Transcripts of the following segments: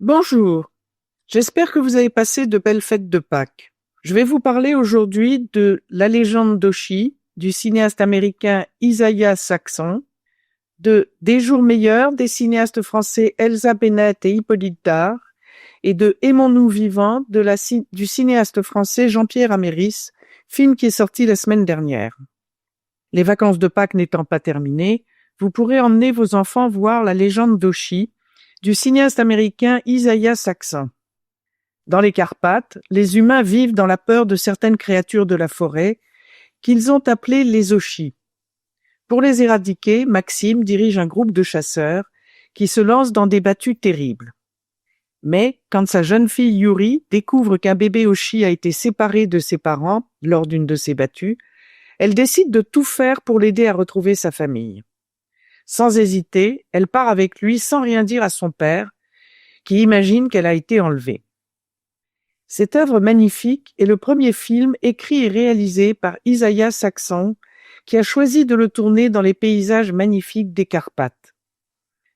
Bonjour, j'espère que vous avez passé de belles fêtes de Pâques. Je vais vous parler aujourd'hui de La légende d'Auchy, du cinéaste américain Isaiah Saxon, de Des jours meilleurs, des cinéastes français Elsa Bennett et Hippolyte Dard, et de Aimons-nous vivants, du cinéaste français Jean-Pierre Améris, film qui est sorti la semaine dernière. Les vacances de Pâques n'étant pas terminées, vous pourrez emmener vos enfants voir La légende d'Auchy, du cinéaste américain Isaiah Saxon. Dans les Carpates, les humains vivent dans la peur de certaines créatures de la forêt qu'ils ont appelées les Auchis. Pour les éradiquer, Maxime dirige un groupe de chasseurs qui se lance dans des battues terribles. Mais quand sa jeune fille Yuri découvre qu'un bébé Auchi a été séparé de ses parents lors d'une de ces battues, elle décide de tout faire pour l'aider à retrouver sa famille. Sans hésiter, elle part avec lui sans rien dire à son père, qui imagine qu'elle a été enlevée. Cette œuvre magnifique est le premier film écrit et réalisé par Isaiah Saxon, qui a choisi de le tourner dans les paysages magnifiques des Carpates.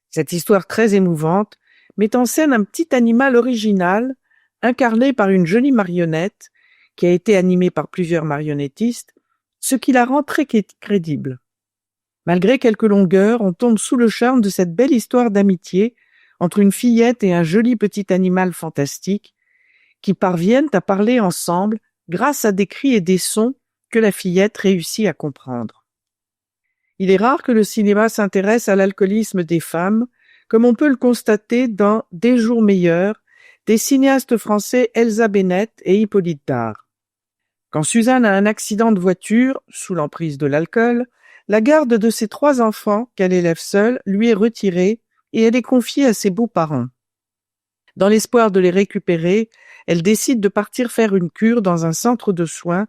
Cette histoire très émouvante met en scène un petit animal original, incarné par une jolie marionnette, qui a été animée par plusieurs marionnettistes, ce qui la rend très crédible. Malgré quelques longueurs, on tombe sous le charme de cette belle histoire d'amitié entre une fillette et un joli petit animal fantastique qui parviennent à parler ensemble grâce à des cris et des sons que la fillette réussit à comprendre. Il est rare que le cinéma s'intéresse à l'alcoolisme des femmes, comme on peut le constater dans Des jours meilleurs, des cinéastes français Elsa Bennett et Hippolyte Dard. Quand Suzanne a un accident de voiture, sous l'emprise de l'alcool, la garde de ses 3 enfants, qu'elle élève seule, lui est retirée et elle est confiée à ses beaux-parents. Dans l'espoir de les récupérer, elle décide de partir faire une cure dans un centre de soins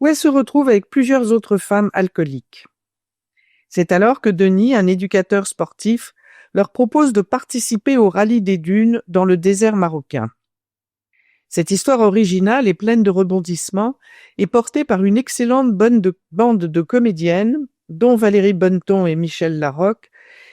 où elle se retrouve avec plusieurs autres femmes alcooliques. C'est alors que Denis, un éducateur sportif, leur propose de participer au rallye des dunes dans le désert marocain. Cette histoire originale et pleine de rebondissements est portée par une excellente bande de comédiennes, dont Valérie Bonneton et Michel Larocque,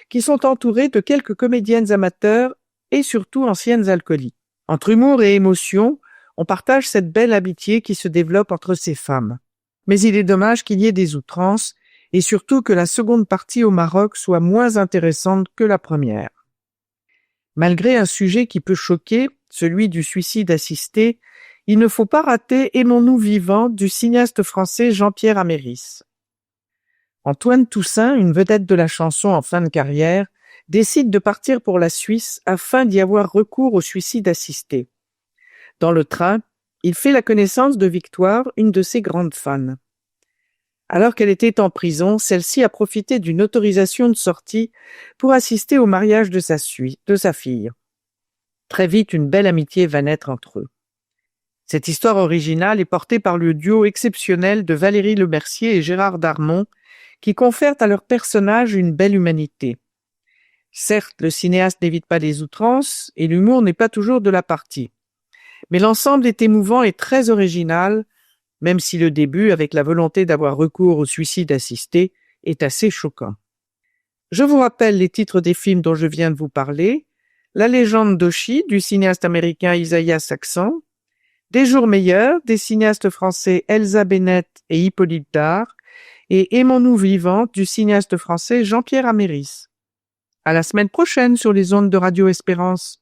qui sont entourées de quelques comédiennes amateurs et surtout anciennes alcooliques. Entre humour et émotion, on partage cette belle amitié qui se développe entre ces femmes. Mais il est dommage qu'il y ait des outrances et surtout que la seconde partie au Maroc soit moins intéressante que la première. Malgré un sujet qui peut choquer, celui du suicide assisté, il ne faut pas rater Aimons-nous vivants du cinéaste français Jean-Pierre Améris. Antoine Toussaint, une vedette de la chanson en fin de carrière, décide de partir pour la Suisse afin d'y avoir recours au suicide assisté. Dans le train, il fait la connaissance de Victoire, une de ses grandes fans. Alors qu'elle était en prison, celle-ci a profité d'une autorisation de sortie pour assister au mariage de sa fille. Très vite, une belle amitié va naître entre eux. Cette histoire originale est portée par le duo exceptionnel de Valérie Lemercier et Gérard Darmon, qui confèrent à leur personnage une belle humanité. Certes, le cinéaste n'évite pas les outrances et l'humour n'est pas toujours de la partie. Mais l'ensemble est émouvant et très original, même si le début, avec la volonté d'avoir recours au suicide assisté, est assez choquant. Je vous rappelle les titres des films dont je viens de vous parler: La légende d'Auchy, du cinéaste américain Isaiah Saxon, Des jours meilleurs, des cinéastes français Elsa Bennett et Hippolyte Dard, et Aimons-nous vivants, du cinéaste français Jean-Pierre Améris. À la semaine prochaine sur les ondes de Radio Espérance.